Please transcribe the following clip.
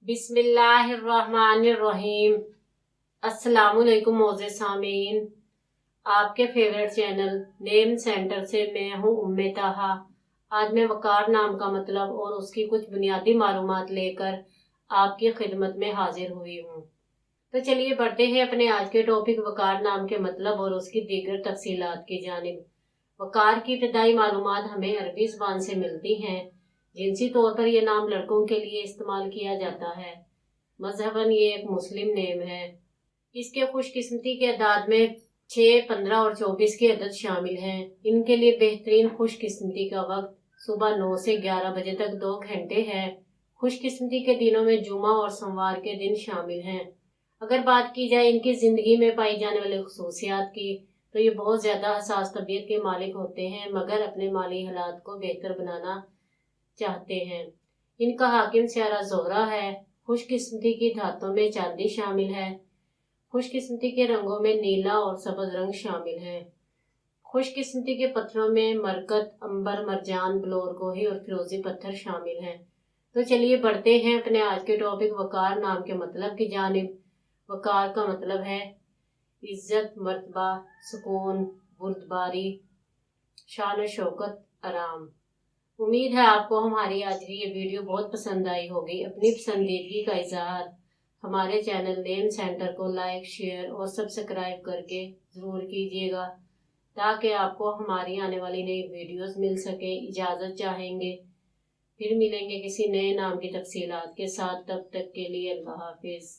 बिस्मिल्लाहिर्रहमानिर्रहीम। अस्सलामुअलैकुम मोअज़्ज़िज़ सामीन, आपके फेवरेट चैनल नेम सेंटर से मैं हूँ उम्मे ताहा। आज मैं वकार नाम का मतलब और उसकी कुछ बुनियादी मालूमात लेकर आपकी खिदमत में हाजिर हुई हूँ। तो चलिए बढ़ते हैं अपने आज के टॉपिक वकार नाम के मतलब और उसकी दीगर तफसीलात की जानिब। वकार की इब्तदाई मालूमात हमें अरबी ज़बान से मिलती हैं। जिनसी तौर पर यह नाम लड़कों के लिए इस्तेमाल किया जाता है। मजहबन ये एक मुस्लिम नेम है। इसके खुशकिस्मती के अदाद में 6, 15 और 24 के अदद शामिल हैं। इनके लिए बेहतरीन खुशकिस्मती का वक्त सुबह 9 से 11 बजे तक 2 घंटे है। खुशकिस्मती के दिनों में जुमा और सोमवार के दिन शामिल हैं। अगर बात की जाए इनकी ज़िंदगी में पाई जाने वाली खसूसियात की, तो ये बहुत ज़्यादा हसास तबीयत के मालिक होते हैं, मगर अपने माली हालात को बेहतर बनाना चाहते हैं। इनका हाकिम स्यारा ज़ोहरा है। खुशकिस्मती की धातों में चांदी शामिल है। खुशकिस्मती के रंगों में नीला और सब्ज रंग शामिल है। खुशकिस्मती के पत्थरों में मरकत, अंबर, मरजान, बलोर गोही और फिरोजी पत्थर शामिल हैं। तो चलिए बढ़ते हैं अपने आज के टॉपिक वकार नाम के मतलब की जानिब। वकार का मतलब है इज्जत, मर्तबा, सुकून, बुर्दबारी, शान व शौकत, आराम। उम्मीद है आपको हमारी आज की ये वीडियो बहुत पसंद आई होगी। अपनी पसंदीदगी का इजहार हमारे चैनल नेम सेंटर को लाइक, शेयर और सब्सक्राइब करके ज़रूर कीजिएगा, ताकि आपको हमारी आने वाली नई वीडियोस मिल सके। इजाज़त चाहेंगे, फिर मिलेंगे किसी नए नाम की तफसीलात के साथ। तब तक के लिए अल्लाह हाफिज़।